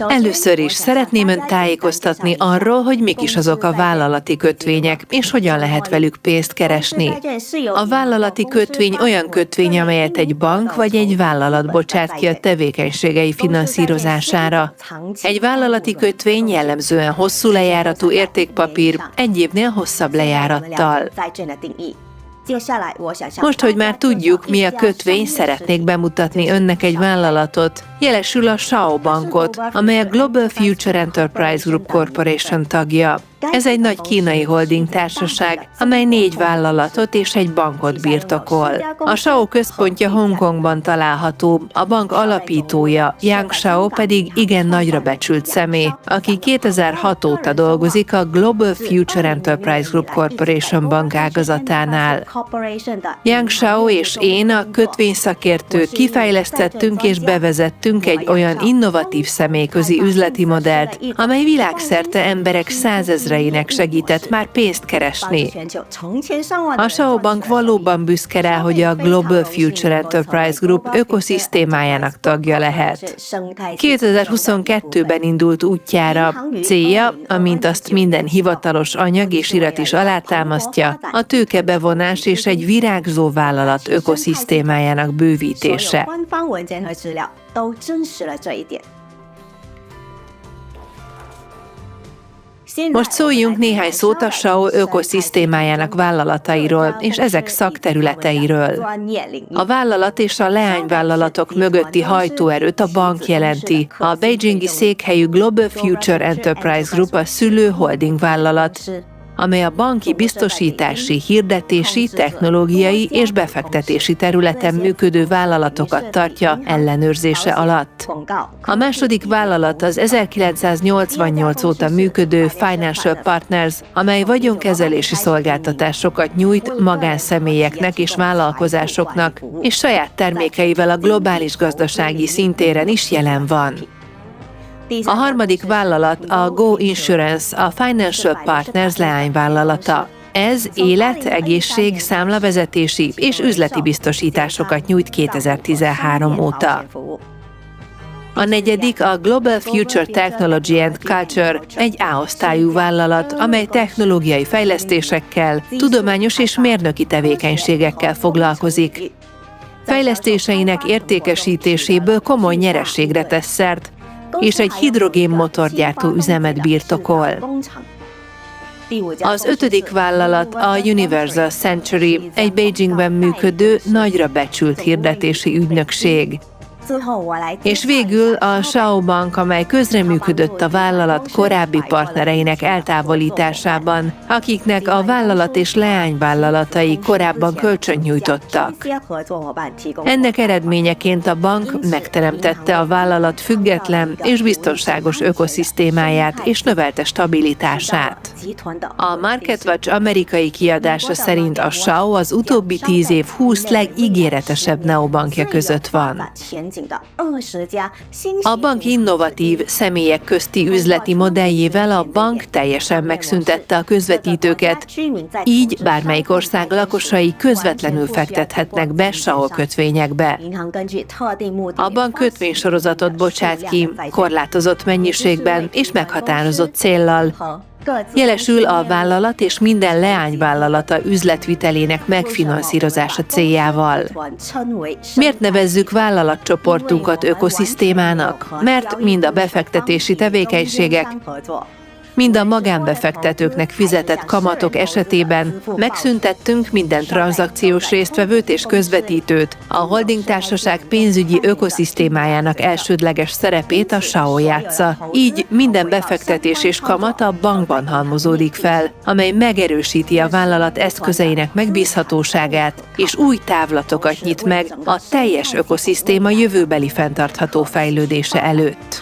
Először is szeretném Önt tájékoztatni arról, hogy mik is azok a vállalati kötvények, és hogyan lehet velük pénzt keresni. A vállalati kötvény olyan kötvény, amelyet egy bank vagy egy vállalat bocsát ki a tevékenységei finanszírozására. Egy vállalati kötvény jellemzően hosszú lejáratú értékpapír, egy évnél hosszabb lejárattal. Most, hogy már tudjuk, mi a kötvény, szeretnék bemutatni Önnek egy vállalatot, jelesül a SAO bankot, amely a Global Future Enterprise Group Corporation tagja. Ez egy nagy kínai holding társaság, amely 4 vállalatot és egy bankot birtokol. A SAO központja Hongkongban található, a bank alapítója, Yang Shao pedig igen nagyra becsült személy, aki 2006 óta dolgozik a Global Future Enterprise Group Corporation bank ágazatánál. Yang Shao és én, a kötvényszakértők kifejlesztettünk és bevezettünk egy olyan innovatív személyközi üzleti modellt, amely világszerte emberek százezreinek segített már pénzt keresni. A SAO Bank valóban büszke rá, hogy a Global Future Enterprise Group ökoszisztémájának tagja lehet. 2022-ben indult útjára. Célja, amint azt minden hivatalos anyag és irat is alátámasztja, a tőkebevonás és egy virágzó vállalat ökoszisztémájának bővítése. Most szóljunk néhány szót a SAO ökoszisztémájának vállalatairól és ezek szakterületeiről. A vállalat és a leányvállalatok mögötti hajtóerőt a bank jelenti. A beijingi székhelyű Global Future Enterprise Group a szülő holding vállalat, amely a banki biztosítási, hirdetési, technológiai és befektetési területen működő vállalatokat tartja ellenőrzése alatt. A második vállalat az 1988 óta működő Financial Partners, amely vagyonkezelési szolgáltatásokat nyújt magánszemélyeknek és vállalkozásoknak, és saját termékeivel a globális gazdasági szintéren is jelen van. A harmadik vállalat a Go Insurance, a Financial Partners leányvállalata. Ez élet, egészség, számlavezetési és üzleti biztosításokat nyújt 2013 óta. A negyedik a Global Future Technology and Culture, egy A-osztályú vállalat, amely technológiai fejlesztésekkel, tudományos és mérnöki tevékenységekkel foglalkozik. Fejlesztéseinek értékesítéséből komoly nyereségre tesz szert, és egy hidrogénmotorgyártó üzemet birtokol. Az ötödik vállalat a Universal Century, egy Beijingben működő, nagyra becsült hirdetési ügynökség. És végül a SAO Bank, amely közreműködött a vállalat korábbi partnereinek eltávolításában, akiknek a vállalat és leányvállalatai korábban kölcsönt nyújtottak. Ennek eredményeként a bank megteremtette a vállalat független és biztonságos ökoszisztémáját és növelte stabilitását. A MarketWatch amerikai kiadása szerint a SAO az utóbbi 10 év 20 legígéretesebb neobankja között van. A bank innovatív, személyek közti üzleti modelljével a bank teljesen megszüntette a közvetítőket, így bármelyik ország lakosai közvetlenül fektethetnek be SAO kötvényekbe. A bank kötvénysorozatot bocsát ki, korlátozott mennyiségben és meghatározott céllal. Jelesül a vállalat és minden leányvállalata üzletvitelének megfinanszírozása céljával. Miért nevezzük vállalatcsoportunkat ökoszisztémának? Mert mind a befektetési tevékenységek, mind a magánbefektetőknek fizetett kamatok esetében megszüntettünk minden tranzakciós résztvevőt és közvetítőt, a holding társaság pénzügyi ökoszisztémájának elsődleges szerepét a SAO játsza. Így minden befektetés és kamat a bankban halmozódik fel, amely megerősíti a vállalat eszközeinek megbízhatóságát, és új távlatokat nyit meg a teljes ökoszisztéma jövőbeli fenntartható fejlődése előtt.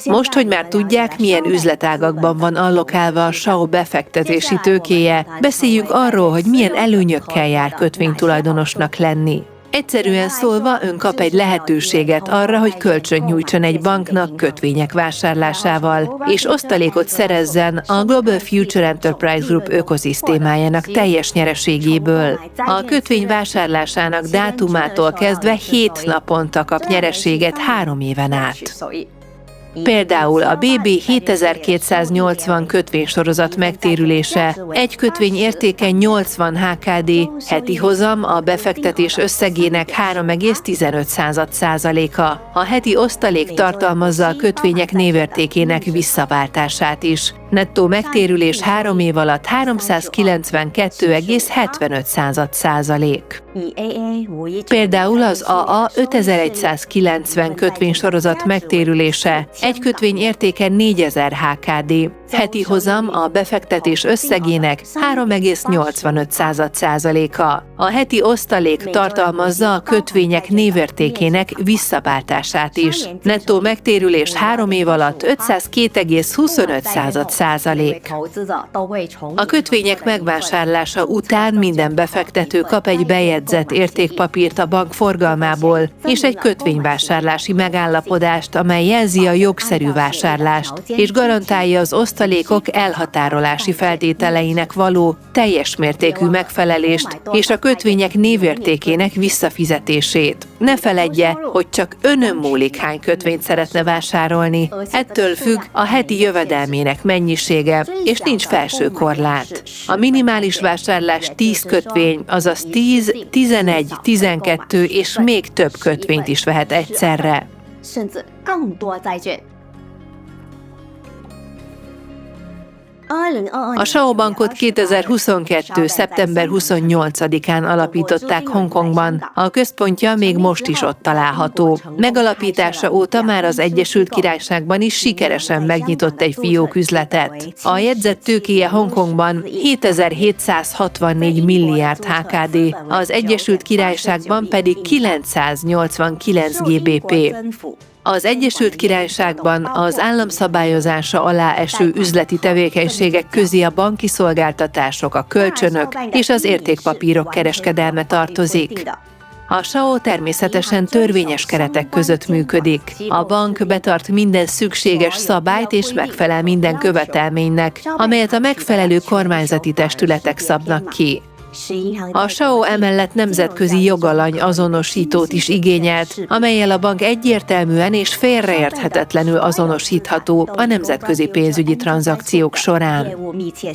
Most, hogy már tudják, milyen üzletágakban van allokálva a SAO befektetési tőkéje, beszéljünk arról, hogy milyen előnyökkel jár kötvénytulajdonosnak lenni. Egyszerűen szólva, ön kap egy lehetőséget arra, hogy kölcsönt nyújtson egy banknak kötvények vásárlásával, és osztalékot szerezzen a Global Future Enterprise Group ökoszisztémájának teljes nyereségéből. A kötvény vásárlásának dátumától kezdve 7 naponta kap nyereséget 3 éven át. Például a BB 7280 kötvénysorozat megtérülése, egy kötvény értéke 80 HKD, heti hozam a befektetés összegének 3,15%-a. A heti osztalék tartalmazza a kötvények névértékének visszaváltását is. Nettó megtérülés 3 év alatt 392,75%. Például az AA 5190 kötvénysorozat megtérülése, egy kötvény értéke 4000 HKD, heti hozam a befektetés összegének 3,85%-a. A heti osztalék tartalmazza a kötvények névértékének visszaváltását is. Nettó megtérülés 3 év alatt 502,25%. A kötvények megvásárlása után minden befektető kap egy bejegyzett értékpapírt a bank forgalmából és egy kötvényvásárlási megállapodást, amely jelzi a jogszerű vásárlást, és garantálja az osztalékok elhatárolási feltételeinek való teljes mértékű megfelelést és a kötvények névértékének visszafizetését. Ne feledje, hogy csak önön múlik, hány kötvényt szeretne vásárolni. Ettől függ a heti jövedelmének mennyisége, és nincs felső korlát. A minimális vásárlás 10 kötvény, azaz 10, 11, 12 és még több kötvényt is vehet egyszerre. A SAO Bankot 2022. szeptember 28-án alapították Hongkongban. A központja még most is ott található. Megalapítása óta már az Egyesült Királyságban is sikeresen megnyitott egy fióküzletet. A jegyzett tőkéje Hongkongban 7764 milliárd HKD, az Egyesült Királyságban pedig 989 GBP. Az Egyesült Királyságban az államszabályozása alá eső üzleti tevékenységek közé a banki szolgáltatások, a kölcsönök és az értékpapírok kereskedelme tartozik. A SAO természetesen törvényes keretek között működik. A bank betart minden szükséges szabályt és megfelel minden követelménynek, amelyet a megfelelő kormányzati testületek szabnak ki. A SAO emellett nemzetközi jogalany azonosítót is igényelt, amellyel a bank egyértelműen és félreérthetetlenül azonosítható a nemzetközi pénzügyi tranzakciók során.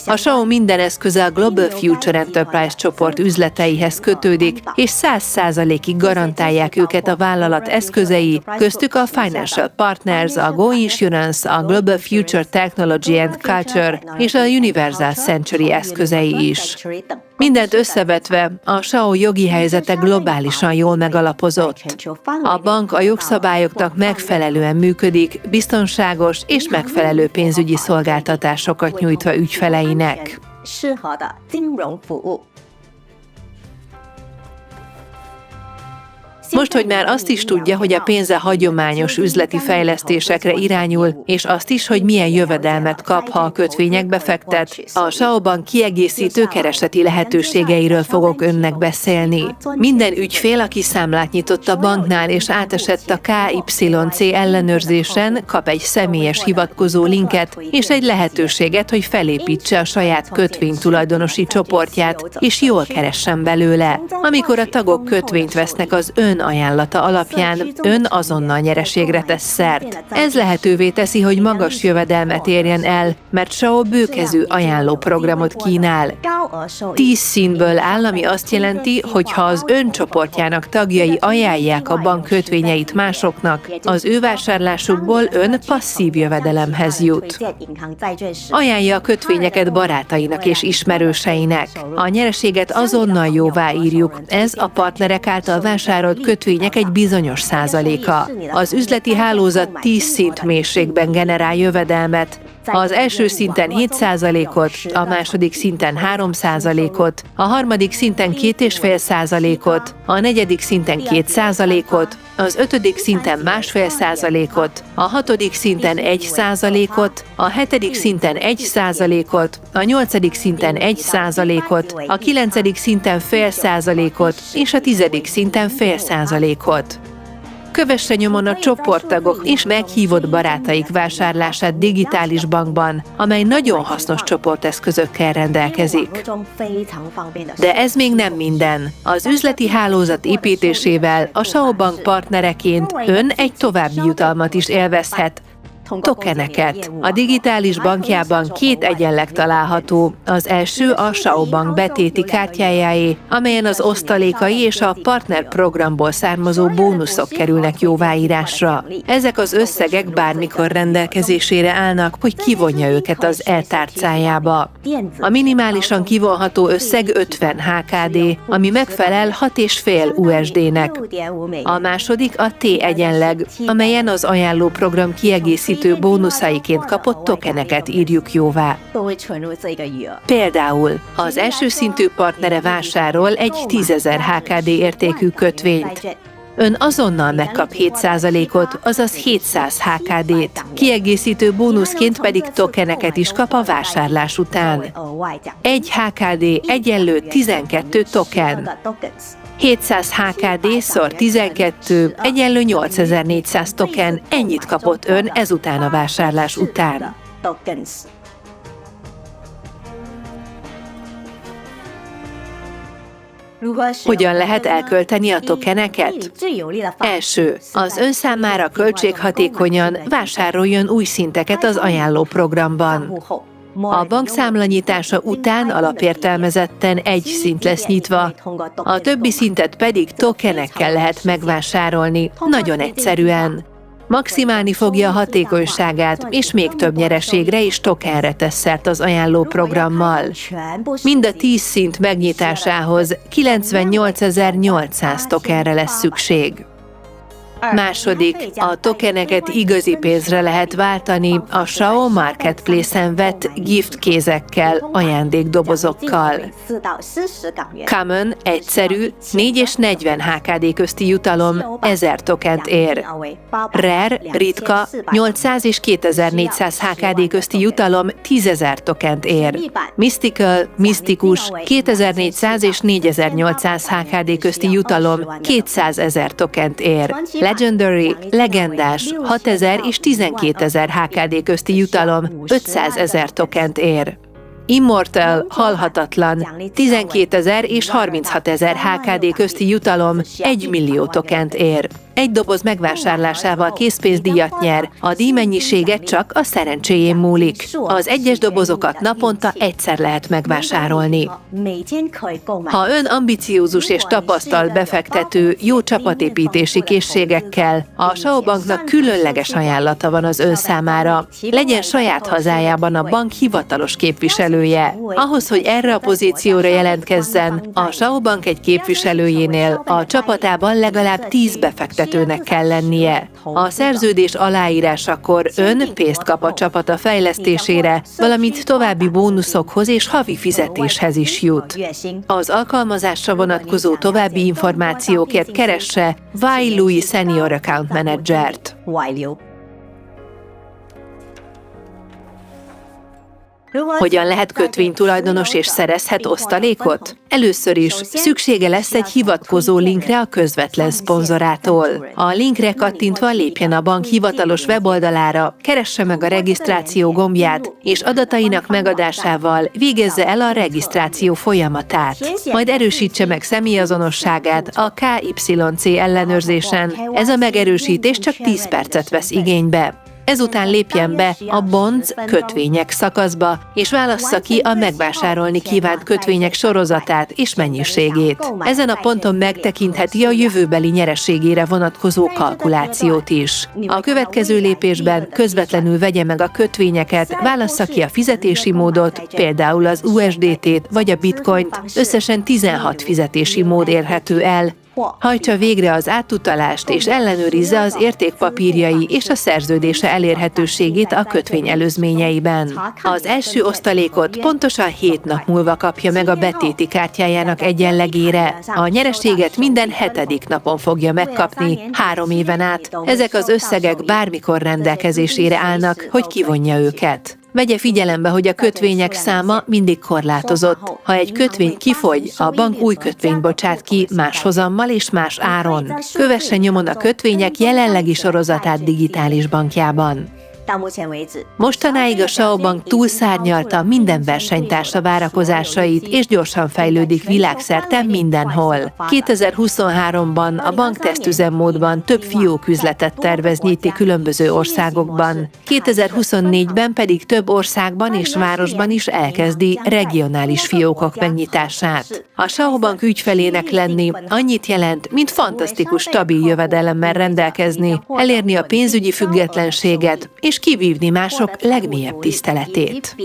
A SAO minden eszköze a Global Future Enterprise csoport üzleteihez kötődik, és 100%-ig garantálják őket a vállalat eszközei, köztük a Financial Partners, a Go Insurance, a Global Future Technology and Culture és a Universal Century eszközei is. Mindent összevetve, a SAO jogi helyzete globálisan jól megalapozott. A bank a jogszabályoknak megfelelően működik, biztonságos és megfelelő pénzügyi szolgáltatásokat nyújtva ügyfeleinek. Most, hogy már azt is tudja, hogy a pénze hagyományos üzleti fejlesztésekre irányul, és azt is, hogy milyen jövedelmet kap, ha a kötvényekbe fektet, a SAO Bank kiegészítő kereseti lehetőségeiről fogok önnek beszélni. Minden ügyfél, aki számlát nyitott a banknál és átesett a KYC ellenőrzésen, kap egy személyes hivatkozó linket és egy lehetőséget, hogy felépítse a saját kötvénytulajdonosi csoportját, és jól keressen belőle. Amikor a tagok kötvényt vesznek az ön ajánlata alapján, ön azonnal nyereségre tesz szert. Ez lehetővé teszi, hogy magas jövedelmet érjen el, mert SAO bőkezű ajánlóprogramot kínál. 10 színből áll, ami azt jelenti, hogy ha az ön csoportjának tagjai ajánlják a bank kötvényeit másoknak, az ő vásárlásukból ön passzív jövedelemhez jut. Ajánlja a kötvényeket barátainak és ismerőseinek. A nyereséget azonnal jóvá írjuk, ez a partnerek által vásárolt kötvények egy bizonyos százaléka. Az üzleti hálózat 10 szint mélységben generál jövedelmet, Az első szinten 7%-ot, a második szinten 3%-ot, a harmadik szinten 2,5%-ot, a negyedik szinten 2%-ot, az ötödik szinten 1,5%-ot, a hatodik szinten 1%-ot, a hetedik szinten 1%-ot, a nyolcadik szinten 1%-ot, a kilencedik szinten 0,5%-ot és a 10. szinten 0,5%-ot. Kövesse nyomon a csoporttagok és meghívott barátaik vásárlását digitális bankban, amely nagyon hasznos csoporteszközökkel rendelkezik. De ez még nem minden. Az üzleti hálózat építésével a Shao Bank partnereként ön egy további jutalmat is élvezhet, tokeneket. A digitális bankjában 2 egyenleg található. Az első a Shao Bank betéti kártyájáé, amelyen az osztalékai és a partner programból származó bónuszok kerülnek jóváírásra. Ezek az összegek bármikor rendelkezésére állnak, hogy kivonja őket az e-tárcájába. A minimálisan kivonható összeg 50 HKD, ami megfelel 6,5 USD-nek. A második a T-egyenleg, amelyen az ajánlóprogram kiegészítő bónuszaiként kapott tokeneket írjuk jóvá. Például az első szintű partnere vásárol egy 10.000 HKD értékű kötvényt. Ön azonnal megkap 7%-ot, azaz 700 HKD-t, kiegészítő bónuszként pedig tokeneket is kap a vásárlás után. 1 HKD egyenlő 12 token. 700 HKD × 12 egyenlő 8400 token, ennyit kapott ön ezután a vásárlás után. Hogyan lehet elkölteni a tokeneket? Első, az ön számára költséghatékonyan vásároljon új szinteket az ajánlóprogramban. A bankszámla nyitása után alapértelmezetten egy szint lesz nyitva, a többi szintet pedig tokenekkel lehet megvásárolni, nagyon egyszerűen. Maximálni fogja a hatékonyságát, és még több nyereségre és tokenre tesz szert az ajánlóprogrammal. Mind a 10 szint megnyitásához 98.800 tokenre lesz szükség. Második, a tokeneket igazi pénzre lehet váltani a Shao Marketplace-en vett giftkézekkel, ajándékdobozokkal. Common, egyszerű, 4 és 40 HKD közti jutalom 1000 tokent ér. Rare, ritka, 800 és 2400 HKD közti jutalom 10.000 tokent ér. Mystical, misztikus, 2400 és 4800 HKD közti jutalom 200.000 tokent ér. Legendary, legendás, 6000 és 12000 HKD közti jutalom 500.000 tokent ér. Immortal, halhatatlan, 12.000 és 36.000 HKD közti jutalom 1 millió tokent ér. Egy doboz megvásárlásával készpénzdíjat nyer, a díjmennyisége csak a szerencséjén múlik. Az egyes dobozokat naponta egyszer lehet megvásárolni. Ha ön ambiciózus és tapasztalt befektető, jó csapatépítési készségekkel, a Shao Banknak különleges ajánlata van az ön számára. Legyen saját hazájában a bank hivatalos képviselője. Ahhoz, hogy erre a pozícióra jelentkezzen, a Shao Bank egy képviselőjénél a csapatában legalább 10 befektetőnek kell lennie. A szerződés aláírásakor ön pénzt kap a csapata fejlesztésére, valamint további bónuszokhoz és havi fizetéshez is jut. Az alkalmazásra vonatkozó további információkért keresse Wai Lui Senior Account Managert. Hogyan lehet kötvénytulajdonos és szerezhet osztalékot? Először is szüksége lesz egy hivatkozó linkre a közvetlen szponzorától. A linkre kattintva lépjen a bank hivatalos weboldalára, keresse meg a regisztráció gombját, és adatainak megadásával végezze el a regisztráció folyamatát. Majd erősítse meg személyazonosságát a KYC ellenőrzésen. Ez a megerősítés csak 10 percet vesz igénybe. Ezután lépjen be a bonds kötvények szakaszba, és válassza ki a megvásárolni kívánt kötvények sorozatát és mennyiségét. Ezen a ponton megtekintheti a jövőbeli nyereségére vonatkozó kalkulációt is. A következő lépésben közvetlenül vegye meg a kötvényeket, válassza ki a fizetési módot, például az USDT-t vagy a Bitcoint, összesen 16 fizetési mód érhető el, Hajtsa végre az átutalást és ellenőrizze az értékpapírjai és a szerződése elérhetőségét a kötvény előzményeiben. Az első osztalékot pontosan 7 nap múlva kapja meg a betéti kártyájának egyenlegére. A nyereséget minden 7. napon fogja megkapni 3 éven át. Ezek az összegek bármikor rendelkezésére állnak, hogy kivonja őket. Vegye figyelembe, hogy a kötvények száma mindig korlátozott. Ha egy kötvény kifogy, a bank új kötvényt bocsát ki más hozammal és más áron. Kövesse nyomon a kötvények jelenlegi sorozatát digitális bankjában. Mostanáig a SAO Bank túlszárnyalta minden versenytársa várakozásait, és gyorsan fejlődik világszerte mindenhol. 2023-ban a bank tesztüzemmódban több fióküzletet tervez nyitni különböző országokban. 2024-ben pedig több országban és városban is elkezdi regionális fiókok megnyitását. A SAO Bank ügyfelének lenni annyit jelent, mint fantasztikus stabil jövedelemmel rendelkezni, elérni a pénzügyi függetlenséget és kivívni mások legmélyebb tiszteletét.